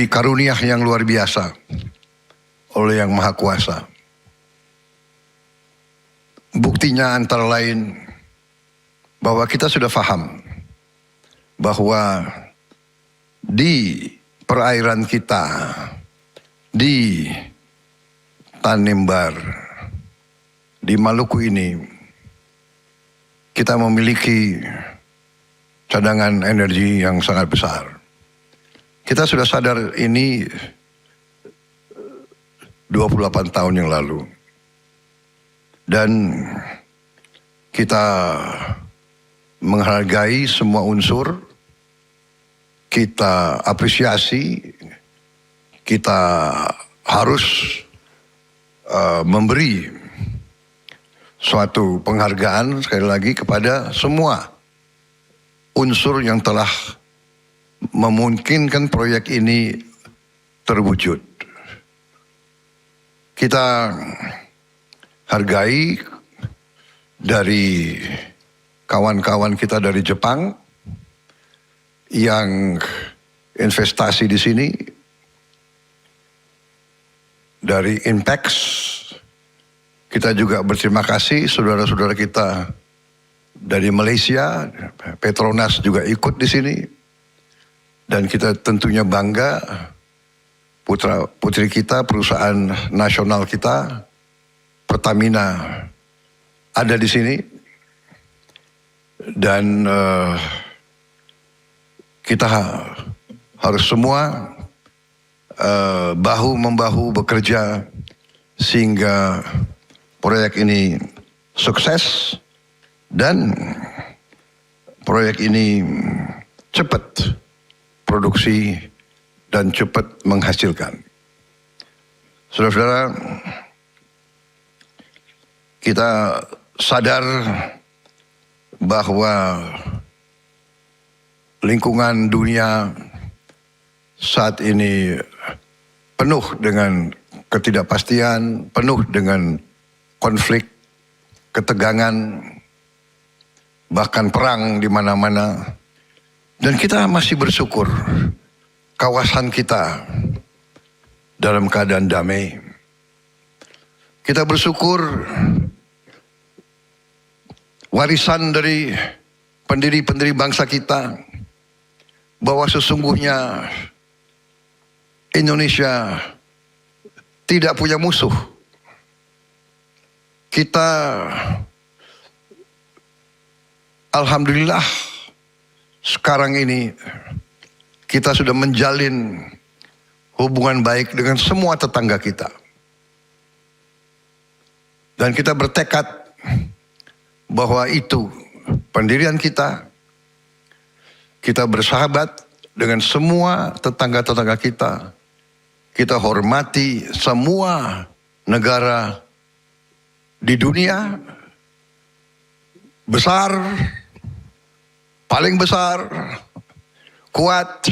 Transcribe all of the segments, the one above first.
menjadi karunia yang luar biasa oleh Yang Maha Kuasa. Buktinya antara lain bahwa kita sudah paham bahwa di perairan kita, di Tanimbar, di Maluku ini, kita memiliki cadangan energi yang sangat besar. Kita sudah sadar ini 28 tahun yang lalu. Dan kita menghargai semua unsur, kita apresiasi, kita harus memberi suatu penghargaan sekali lagi kepada semua unsur yang telah memungkinkan proyek ini terwujud. Kita hargai dari kawan-kawan kita dari Jepang yang investasi di sini, dari Inpex. Kita juga berterima kasih saudara-saudara kita dari Malaysia, Petronas juga ikut di sini. Dan kita tentunya bangga putra putri kita, perusahaan nasional kita, Pertamina ada di sini. Dan kita harus semua bahu-membahu bekerja sehingga proyek ini sukses dan proyek ini cepat produksi dan cepat menghasilkan. Saudara-saudara, kita sadar bahwa lingkungan dunia saat ini penuh dengan ketidakpastian, penuh dengan konflik, ketegangan, bahkan perang di mana-mana. Dan kita masih bersyukur kawasan kita dalam keadaan damai. Kita bersyukur warisan dari pendiri-pendiri bangsa kita bahwa sesungguhnya Indonesia tidak punya musuh. Kita alhamdulillah sekarang ini kita sudah menjalin hubungan baik dengan semua tetangga kita. Dan kita bertekad bahwa itu pendirian kita. Kita bersahabat dengan semua tetangga-tetangga kita. Kita hormati semua negara di dunia, besar, paling besar, kuat,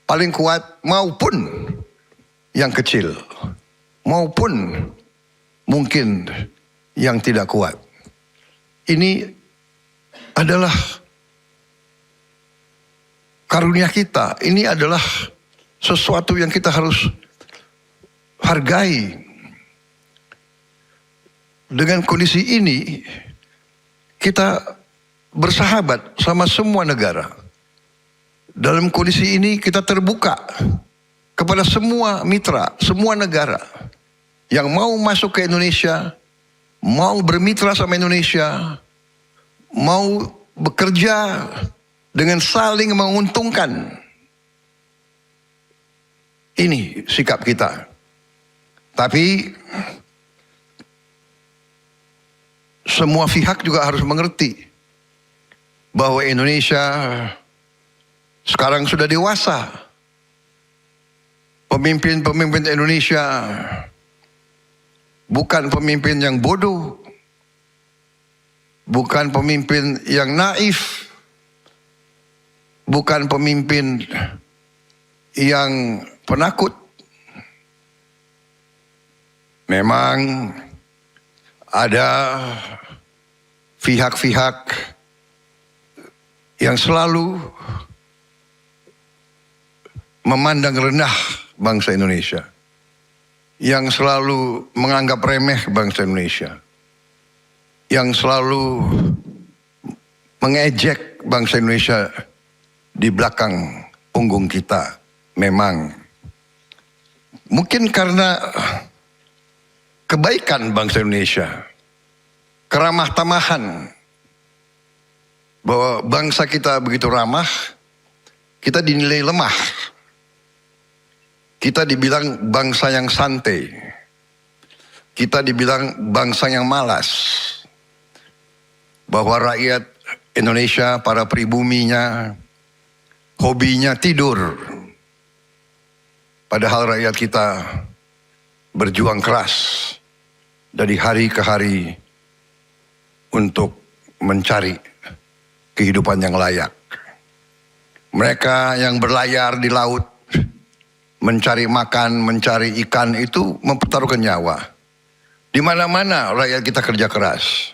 paling kuat, maupun yang kecil, maupun mungkin yang tidak kuat. Ini adalah karunia kita. Ini adalah sesuatu yang kita harus hargai. Dengan kondisi ini, kita bersahabat sama semua negara. Dalam kondisi ini kita terbuka kepada semua mitra, semua negara yang mau masuk ke Indonesia, mau bermitra sama Indonesia, mau bekerja dengan saling menguntungkan. Ini sikap kita. Tapi semua pihak juga harus mengerti bahwa Indonesia sekarang sudah dewasa. Pemimpin-pemimpin Indonesia bukan pemimpin yang bodoh, bukan pemimpin yang naif, bukan pemimpin yang penakut. Memang ada pihak-pihak yang selalu memandang rendah bangsa Indonesia, yang selalu menganggap remeh bangsa Indonesia, yang selalu mengejek bangsa Indonesia di belakang punggung kita. Memang mungkin karena kebaikan bangsa Indonesia, keramah tamahan, bahwa bangsa kita begitu ramah, kita dinilai lemah. Kita dibilang bangsa yang santai, kita dibilang bangsa yang malas, bahwa rakyat Indonesia, para pribuminya, hobinya tidur. Padahal rakyat kita berjuang keras dari hari ke hari untuk mencari kehidupan yang layak. Mereka yang berlayar di laut, mencari makan, mencari ikan, itu mempertaruhkan nyawa. Di mana-mana rakyat kita kerja keras.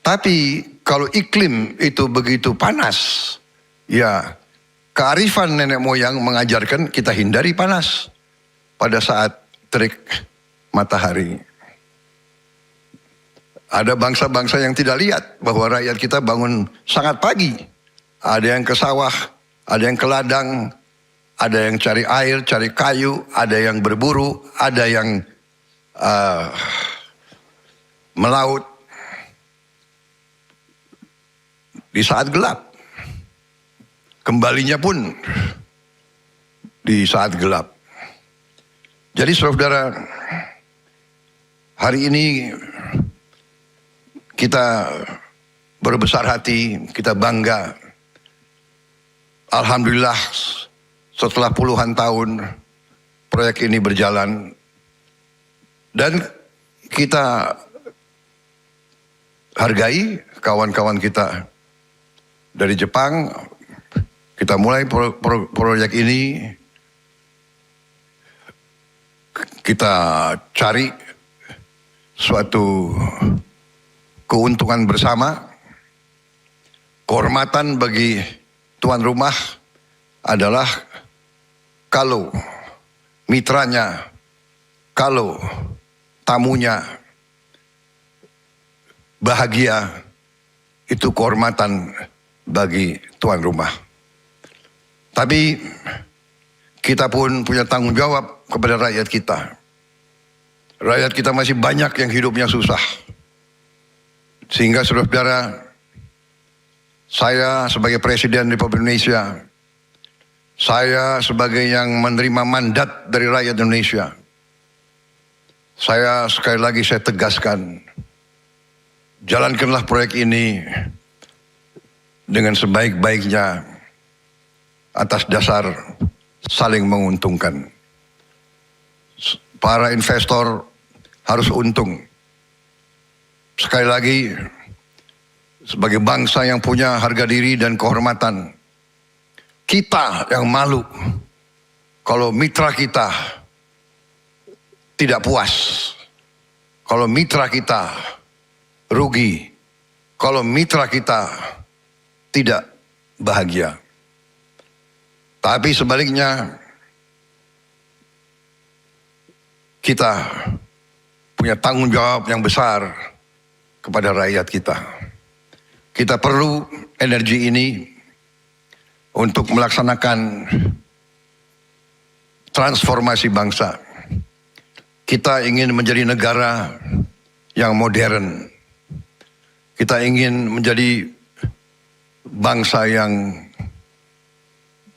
Tapi kalau iklim itu begitu panas, ya kearifan nenek moyang mengajarkan kita hindari panas pada saat terik matahari. Ada bangsa-bangsa yang tidak lihat bahwa rakyat kita bangun sangat pagi. Ada yang ke sawah, ada yang ke ladang, ada yang cari air, cari kayu, ada yang berburu, ada yang melaut di saat gelap. Kembalinya pun di saat gelap. Jadi saudara, hari ini kita berbesar hati, kita bangga. Alhamdulillah setelah puluhan tahun proyek ini berjalan. Dan kita hargai kawan-kawan kita dari Jepang. Kita mulai proyek ini, kita cari suatu keuntungan bersama. Kehormatan bagi tuan rumah adalah kalau mitranya, kalau tamunya bahagia, itu kehormatan bagi tuan rumah. Tapi kita pun punya tanggung jawab kepada rakyat kita. Rakyat kita masih banyak yang hidupnya susah. Sehingga saudara-saudara, saya sebagai Presiden Republik Indonesia, saya sebagai yang menerima mandat dari rakyat Indonesia, saya sekali lagi saya tegaskan, jalankanlah proyek ini dengan sebaik-baiknya atas dasar saling menguntungkan. Para investor harus untung. Sekali lagi, sebagai bangsa yang punya harga diri dan kehormatan, kita yang malu kalau mitra kita tidak puas, kalau mitra kita rugi, kalau mitra kita tidak bahagia. Tapi sebaliknya, kita punya tanggung jawab yang besar kepada rakyat kita. Kita perlu energi ini untuk melaksanakan transformasi bangsa. Kita ingin menjadi negara yang modern. Kita ingin menjadi bangsa yang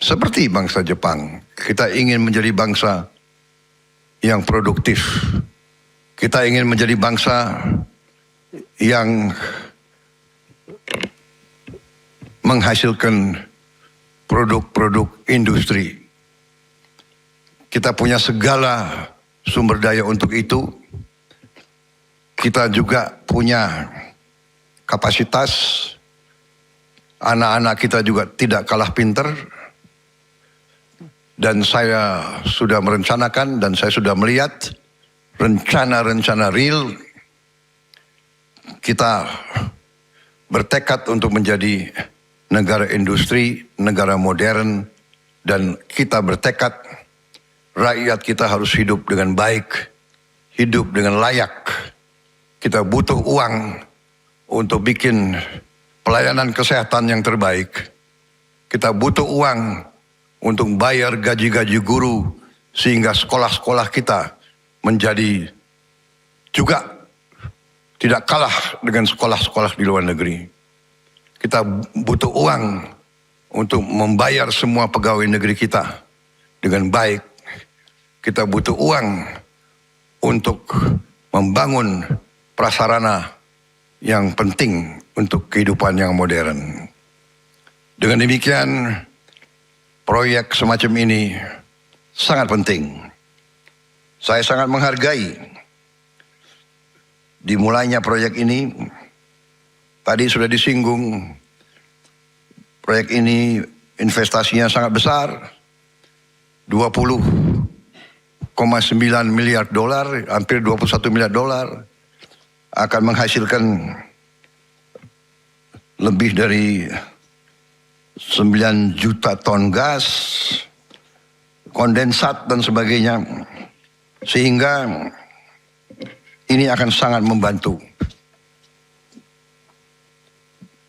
seperti bangsa Jepang. Kita ingin menjadi bangsa yang produktif. Kita ingin menjadi bangsa yang menghasilkan produk-produk industri. Kita punya segala sumber daya untuk itu. Kita juga punya kapasitas. Anak-anak kita juga tidak kalah pinter. Dan saya sudah merencanakan dan saya sudah melihat rencana-rencana real. Kita bertekad untuk menjadi negara industri, negara modern, dan kita bertekad rakyat kita harus hidup dengan baik, hidup dengan layak. Kita butuh uang untuk bikin pelayanan kesehatan yang terbaik. Kita butuh uang untuk bayar gaji-gaji guru sehingga sekolah-sekolah kita menjadi juga tidak kalah dengan sekolah-sekolah di luar negeri. Kita butuh uang untuk membayar semua pegawai negeri kita dengan baik. Kita butuh uang untuk membangun prasarana yang penting untuk kehidupan yang modern. Dengan demikian, proyek semacam ini sangat penting. Saya sangat menghargai dimulainya proyek ini. Tadi sudah disinggung, proyek ini investasinya sangat besar, 20,9 miliar dolar, hampir 21 miliar dolar, akan menghasilkan lebih dari 9 juta ton gas, kondensat dan sebagainya, sehingga ini akan sangat membantu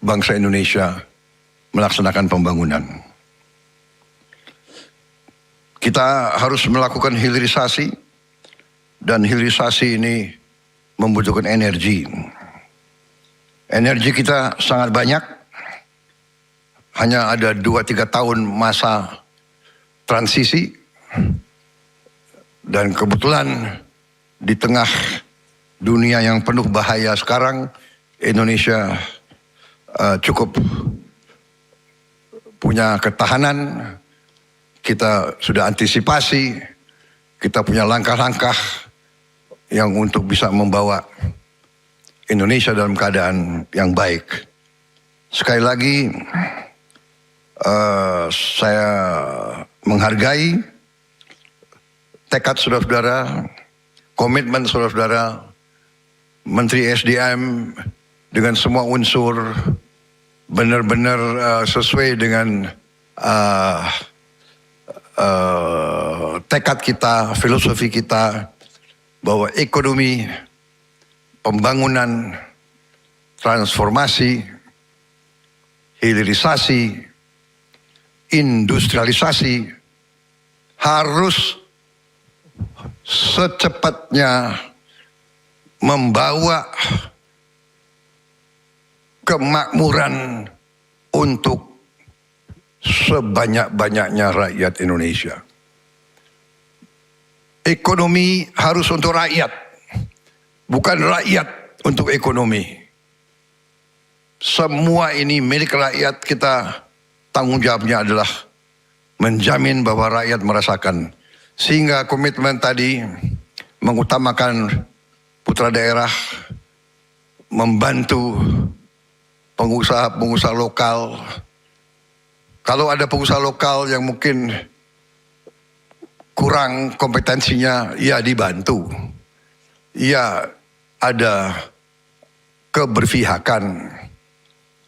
bangsa Indonesia melaksanakan pembangunan. Kita harus melakukan hilirisasi, dan hilirisasi ini membutuhkan energi. Energi kita sangat banyak, hanya ada 2-3 tahun masa transisi, dan kebetulan di tengah dunia yang penuh bahaya sekarang, Indonesia cukup punya ketahanan. Kita sudah antisipasi, kita punya langkah-langkah yang untuk bisa membawa Indonesia dalam keadaan yang baik. Sekali lagi, saya menghargai tekad saudara-saudara, komitmen saudara-saudara, Menteri SDM dengan semua unsur benar-benar sesuai dengan tekad kita, filosofi kita, bahwa ekonomi, pembangunan, transformasi, hilirisasi, industrialisasi harus secepatnya membawa kemakmuran untuk sebanyak-banyaknya rakyat Indonesia. Ekonomi harus untuk rakyat, bukan rakyat untuk ekonomi. Semua ini milik rakyat. Kita tanggung jawabnya adalah menjamin bahwa rakyat merasakan. Sehingga komitmen tadi mengutamakan putra daerah, membantu pengusaha-pengusaha lokal. Kalau ada pengusaha lokal yang mungkin kurang kompetensinya, ya dibantu. Ya ada keberpihakan,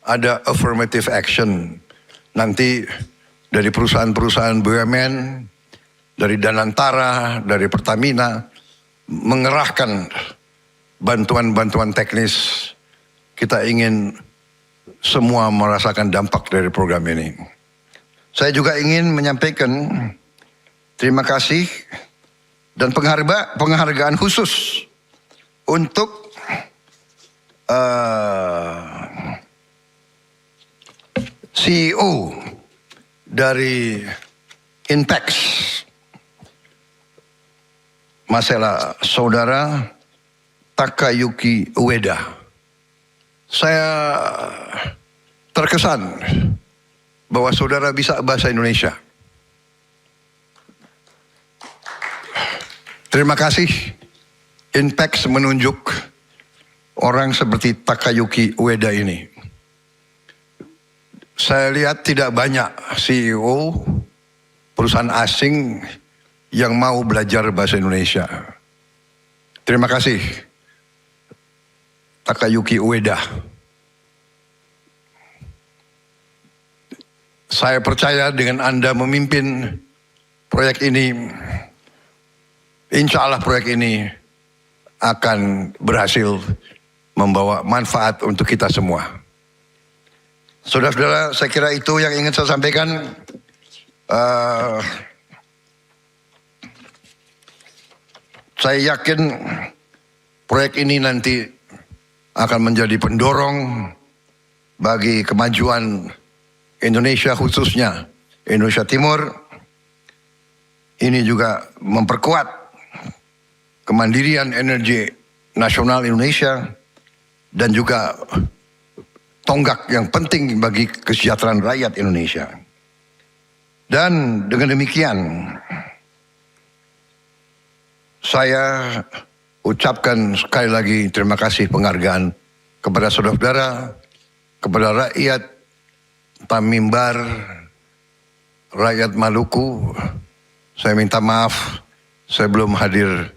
ada affirmative action. Nanti dari perusahaan-perusahaan BUMN, dari Danantara, dari Pertamina, mengerahkan bantuan-bantuan teknis. Kita ingin semua merasakan dampak dari program ini. Saya juga ingin menyampaikan terima kasih dan penghargaan khusus untuk CEO dari Inpex, masalah saudara Takayuki Ueda. Saya terkesan bahwa saudara bisa bahasa Indonesia. Terima kasih. Inpex menunjuk orang seperti Takayuki Ueda ini. Saya lihat tidak banyak CEO perusahaan asing yang mau belajar bahasa Indonesia. Terima kasih, Takayuki Ueda. Saya percaya dengan Anda memimpin proyek ini, insya Allah proyek ini akan berhasil membawa manfaat untuk kita semua. Saudara-saudara, saya kira itu yang ingin saya sampaikan. Saya yakin proyek ini nanti akan menjadi pendorong bagi kemajuan Indonesia, khususnya Indonesia Timur. Ini juga memperkuat kemandirian energi nasional Indonesia dan juga tonggak yang penting bagi kesejahteraan rakyat Indonesia. Dan dengan demikian, saya ucapkan sekali lagi terima kasih penghargaan kepada saudara-saudara, kepada rakyat Tanimbar, rakyat Maluku. Saya minta maaf, saya belum hadir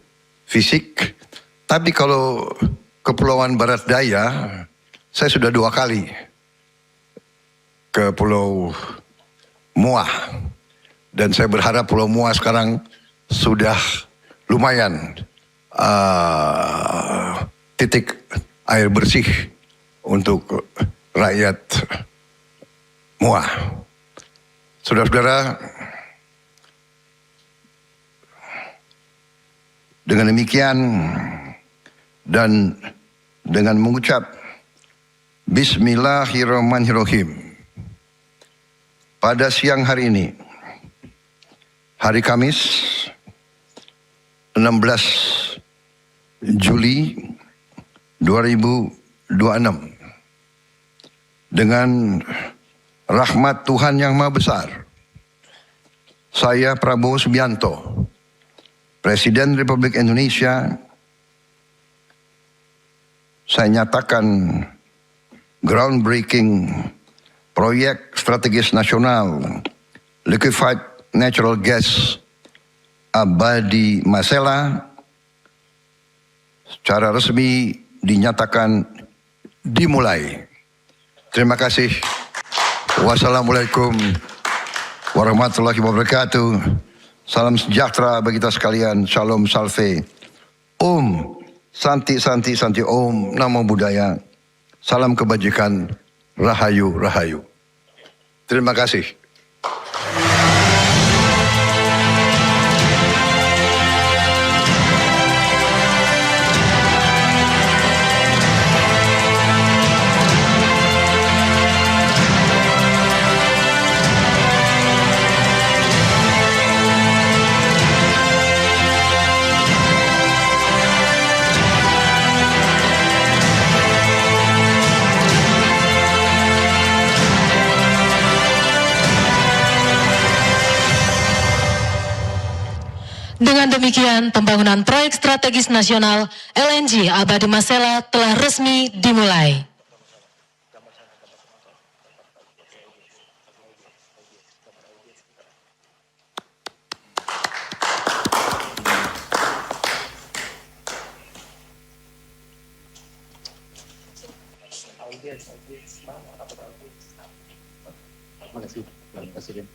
fisik. Tapi kalau Kepulauan Barat Daya, saya sudah 2 kali ke Pulau Muah. Dan saya berharap Pulau Muah sekarang sudah lumayan titik air bersih untuk rakyat Muah. Saudara-saudara, dengan demikian dan dengan mengucap Bismillahirrahmanirrahim, pada siang hari ini, hari Kamis 16 Juli 2026, dengan rahmat Tuhan Yang Maha Besar, saya Prabowo Subianto, Presiden Republik Indonesia, saya nyatakan groundbreaking proyek strategis nasional Liquefied Natural Gas Abadi Masela secara resmi dinyatakan dimulai. Terima kasih. Wassalamualaikum warahmatullahi wabarakatuh. Salam sejahtera bagi kita sekalian. Shalom salve. Om Santi Santi Santi Om Namo Buddhaya. Salam kebajikan. Rahayu Rahayu. Terima kasih. Dengan demikian, pembangunan proyek strategis nasional LNG Abadi Masela telah resmi dimulai. Terima kasih, Presiden.